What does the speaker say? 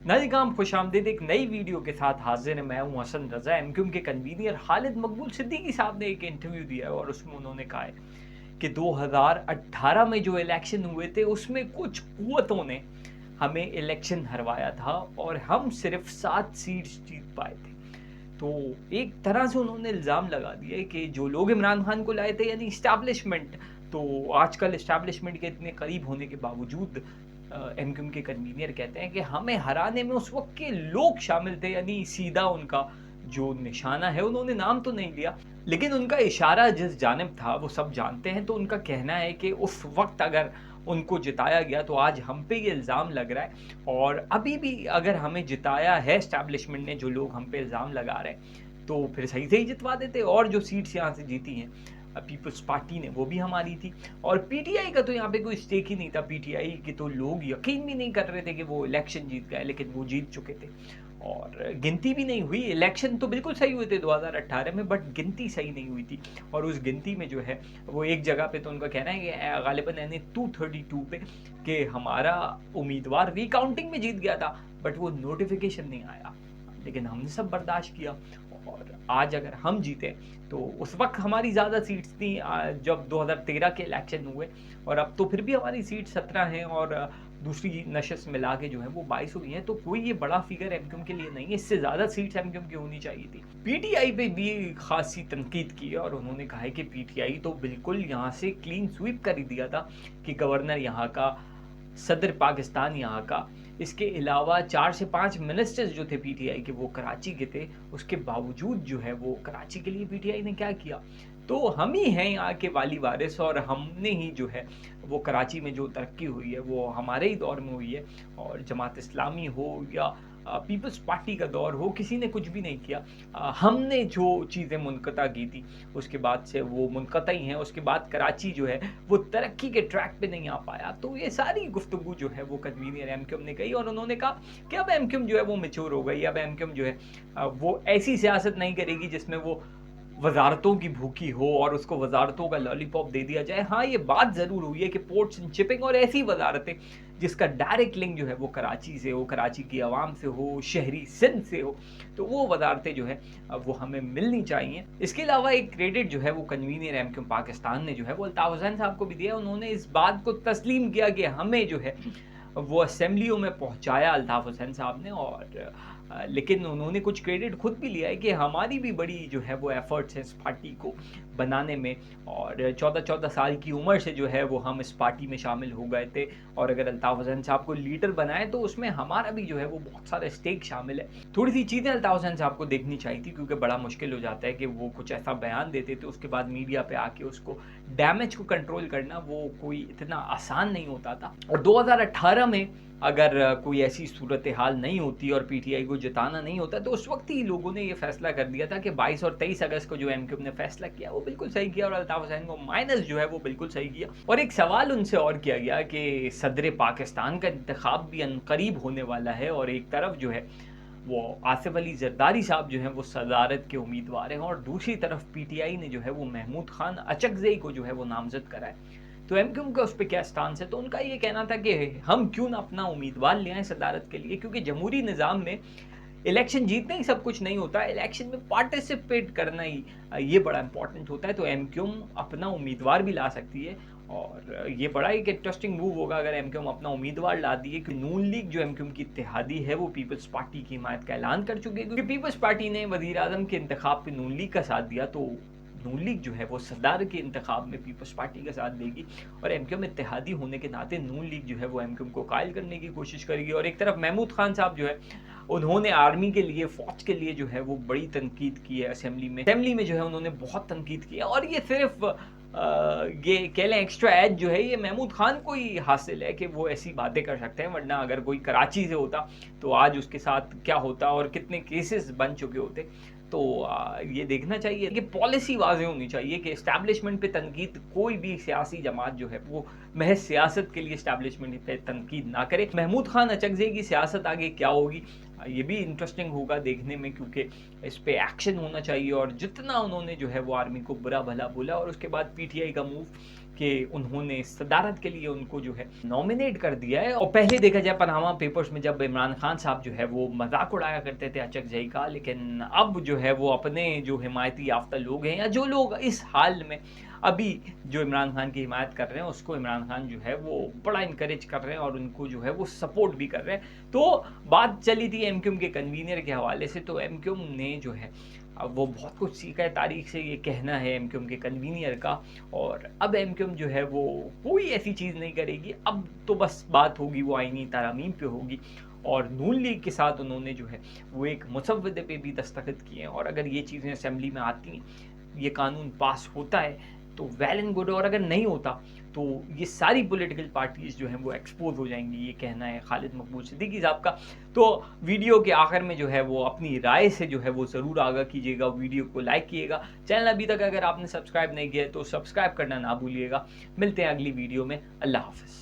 नाज़िगाम खुशामदीद एक नई वीडियो के साथ हाजिर है। मैं हूं हसन रज़ा। एमक्यूएम के कन्वीनियर खालिद मकबूल सिद्दीकी साहब ने एक इंटरव्यू दिया है और उसमें उन्होंने कहा है कि 2018 में जो इलेक्शन हुए थे उसमें कुछ कुव्वतों ने हमें इलेक्शन हरवाया था और हम सिर्फ 7 सीट्स जीत पाए थे। तो एक तरह से उन्होंने इल्ज़ाम लगा दिया है कि जो लोग इमरान खान को लाए थे यानी इस्टेब्लिशमेंट, तो आजकल इस्टेब्लिशमेंट के इतने करीब होने के बावजूद एमक्यूएम के कन्वीनियर कहते हैं कि हमें हराने में उस वक्त के लोग शामिल थे, यानी सीधा उनका जो निशाना है, उन्होंने नाम तो नहीं लिया लेकिन उनका इशारा जिस जानिब था वो सब जानते हैं। तो उनका कहना है कि उस वक्त अगर उनको जिताया गया तो आज हम पे ये इल्ज़ाम लग रहा है, और अभी भी अगर हमें जिताया है एस्टैब्लिशमेंट ने, जो लोग हम पे इल्ज़ाम लगा रहे हैं, तो फिर सही से ही जितवा देते। और जो सीट्स यहाँ से जीती हैं पीपल्स पार्टी ने, वो भी हमारी थी। और पीटीआई का तो यहाँ पे कोई स्टेक ही नहीं था। पीटीआई के तो लोग यकीन भी नहीं कर रहे थे कि वो इलेक्शन जीत गए, लेकिन वो जीत चुके थे और गिनती भी नहीं हुई। इलेक्शन तो बिल्कुल सही हुए थे 2018 में, बट गिनती सही नहीं हुई थी। और उस गिनती में जो है वो एक जगह पे तो उनका कहना है कि गालिबन यानी 232 पे कि हमारा उम्मीदवार रिकाउंटिंग में जीत गया था, बट वो नोटिफिकेशन नहीं आया, लेकिन हमने सब बर्दाश्त किया। और आज अगर हम जीते तो उस वक्त हमारी ज़्यादा सीट्स थी जब 2013 के इलेक्शन हुए, और अब तो फिर भी हमारी सीट 17 हैं और दूसरी नशस्त मिला के जो है वो 22 हुई हैं। तो कोई ये बड़ा फिगर एमक्यूएम के लिए नहीं है, इससे ज़्यादा सीट्स एमक्यूएम की होनी चाहिए थी। पीटीआई पे भी खासी तनकीद की है और उन्होंने कहा है कि पीटीआई तो बिल्कुल यहाँ से क्लीन स्वीप कर ही दिया था कि गवर्नर यहाँ का, सदर पाकिस्तान यहाँ का, इसके अलावा 4 से 5 मिनिस्टर्स जो थे पीटीआई के वो कराची के थे। उसके बावजूद जो है वो कराची के लिए पीटीआई ने क्या किया, तो हम ही हैं यहाँ के वाली वारिस, और हमने ही जो है वो कराची में जो तरक्की हुई है वो हमारे ही दौर में हुई है। और जमात इस्लामी हो या पीपल्स पार्टी का दौर हो, किसी ने कुछ भी नहीं किया। हमने जो चीज़ें मुनक़ता की थी उसके बाद से वो मुनक़ता ही हैं। उसके बाद कराची जो है वो तरक्की के ट्रैक पे नहीं आ पाया। तो ये सारी गुफ्तगू जो है वो कन्वीनियर एमक्यूएम ने कही, और उन्होंने कहा कि अब एमक्यूएम जो है वो मैच्योर हो गई। अब एमक्यूएम जो है वो ऐसी सियासत नहीं करेगी जिसमें वो वजारतों की भूखी हो और उसको वजारतों का लॉलीपॉप दे दिया जाए। हाँ, ये बात ज़रूर हुई है कि पोर्ट्स एंड शिपिंग और ऐसी वजारतें जिसका डायरेक्ट लिंक जो है वो कराची से हो, कराची की आवाम से हो, शहरी सिंध से हो, तो वो वजारतें जो है वो हमें मिलनी चाहिए। इसके अलावा एक क्रेडिट जो है वो कन्वीनियर एमक्यूएम पाकिस्तान ने जो है वो अल्ताफ हुसैन साहब को भी दिया। उन्होंने इस बात को तस्लीम किया कि हमें जो है वो असेंबलियों में पहुंचाया अल्ताफ हुसैन साहब ने, और लेकिन उन्होंने कुछ क्रेडिट खुद भी लिया है कि हमारी भी बड़ी जो है वो एफर्ट्स हैं इस पार्टी को बनाने में, और 14-14 साल की उम्र से जो है वो हम इस पार्टी में शामिल हो गए थे। और अगर अल्ताफ हुसैन साहब को लीडर बनाए तो उसमें हमारा भी जो है वो बहुत सारा स्टेक शामिल है। थोड़ी सी चीज़ें अल्ताफ हुसैन साहब को देखनी चाहिए थी, क्योंकि बड़ा मुश्किल हो जाता है कि वो कुछ ऐसा बयान देते थे उसके बाद मीडिया पे आके उसको डैमेज को कंट्रोल करना वो कोई इतना आसान नहीं होता था। और 2018 में अगर कोई ऐसी सूरत हाल नहीं होती और पीटीआई को जिताना नहीं होता, तो उस वक्त ही लोगों ने ये फैसला कर दिया था कि 22 और 23 अगस्त को जो एमक्यूएम ने फैसला किया वो बिल्कुल सही किया, और अल्ताफ हुसैन को माइनस जो है वो बिल्कुल सही किया। और एक सवाल उनसे और किया गया कि सदर पाकिस्तान का इंतखाब भी अनकरीब होने वाला है, और एक तरफ जो है वो आसिफ अली जरदारी साहब जो हैं वो सदारत के उम्मीदवार हैं, और दूसरी तरफ पीटीआई ने जो है वो महमूद खान अचकज़ई को जो है वो नामजद करा है। तो एमक्यूएम का उस पर क्या स्टांस है, तो उनका ये कहना था कि हम क्यों ना अपना उम्मीदवार ले आएँ सदारत के लिए, क्योंकि जमहूरी निज़ाम में इलेक्शन जीतना ही सब कुछ नहीं होता, इलेक्शन में पार्टिसिपेट करना ही ये बड़ा इंपॉर्टेंट होता है। तो एमक्यूएम अपना उम्मीदवार भी ला सकती है, और ये बड़ा एक इंटरेस्टिंग मूव होगा अगर एमक्यूएम अपना उम्मीदवार ला दिए कि नून लीग जो एमक्यूएम की इत्तेहादी है वो पीपल्स पार्टी की हिमायत का ऐलान कर चुकी है, क्योंकि पीपल्स पार्टी ने वज़ीर आज़म के इंतखाब पे नून लीग का साथ दिया, तो नून लीग जो है वो सदार के इंतखाब में पीपल्स पार्टी का साथ देगी, और एमक्यूएम इत्तेहादी होने के नाते नून लीग जो है वो एमक्यूएम को कायल करने की कोशिश करेगी। और एक तरफ महमूद खान साहब जो है उन्होंने आर्मी के लिए, फौज के लिए जो है वो बड़ी तनकीद की है असेंबली में जो है उन्होंने बहुत तनकीद की है, और ये सिर्फ ये कह लें एक्स्ट्रा एज जो है ये महमूद खान को ही हासिल है कि वो ऐसी बातें कर सकते हैं, वरना अगर कोई कराची से होता तो आज उसके साथ क्या होता और कितने केसेस बन चुके होते। तो ये देखना चाहिए कि पॉलिसी वाज़ेह होनी चाहिए कि इस्टेब्लिशमेंट पे तनकीद, कोई भी सियासी जमात जो है वो महज सियासत के लिए इस्टेब्लिशमेंट पे तनकीद ना करे। महमूद खान अचकज़ई की सियासत आगे क्या होगी ये भी इंटरेस्टिंग होगा देखने में, क्योंकि इस पे एक्शन होना चाहिए। और जितना उन्होंने जो है वो आर्मी को बुरा भला बोला, और उसके बाद पीटीआई का मूव کہ انہوں نے صدارت کے لیے ان کو جو ہے نامینیٹ کر دیا ہے. اور پہلے دیکھا جائے پاناما پیپرز میں جب عمران خان صاحب جو ہے وہ مذاق اڑایا کرتے تھے اچک جئی کا، لیکن اب جو ہے وہ اپنے جو حمایتی یافتہ لوگ ہیں یا جو لوگ اس حال میں ابھی جو عمران خان کی حمایت کر رہے ہیں اس کو عمران خان جو ہے وہ بڑا انکریج کر رہے ہیں اور ان کو جو ہے وہ سپورٹ بھی کر رہے ہیں. تو بات چلی تھی ایم کیو ایم کے کنوینر کے حوالے سے، تو ایم کیو ایم نے جو ہے وہ بہت کچھ سیکھا ہے تاریخ سے، یہ کہنا ہے ایم کیو ایم کے کنوینر کا. اور اب ایم کیو ایم جو ہے وہ کوئی ایسی چیز نہیں کرے گی، اب تو بس بات ہوگی وہ آئینی ترامیم پہ ہوگی. اور نون لیگ کے ساتھ انہوں نے جو ہے وہ ایک مسودے پہ بھی دستخط کیے ہیں، اور اگر یہ چیزیں اسمبلی میں آتی ہیں، یہ قانون پاس ہوتا ہے تو ویل اینڈ گڈ، اور اگر نہیں ہوتا تو یہ ساری پولیٹیکل پارٹیز جو ہیں وہ ایکسپوز ہو جائیں گی، یہ کہنا ہے خالد مقبول صدیقی صاحب کا. تو ویڈیو کے آخر میں جو ہے وہ اپنی رائے سے جو ہے وہ ضرور آگاہ کیجیے گا، ویڈیو کو لائک کیے گا، چینل ابھی تک اگر آپ نے سبسکرائب نہیں کیا ہے تو سبسکرائب کرنا نہ بھولیے گا. ملتے ہیں اگلی ویڈیو میں، اللہ حافظ.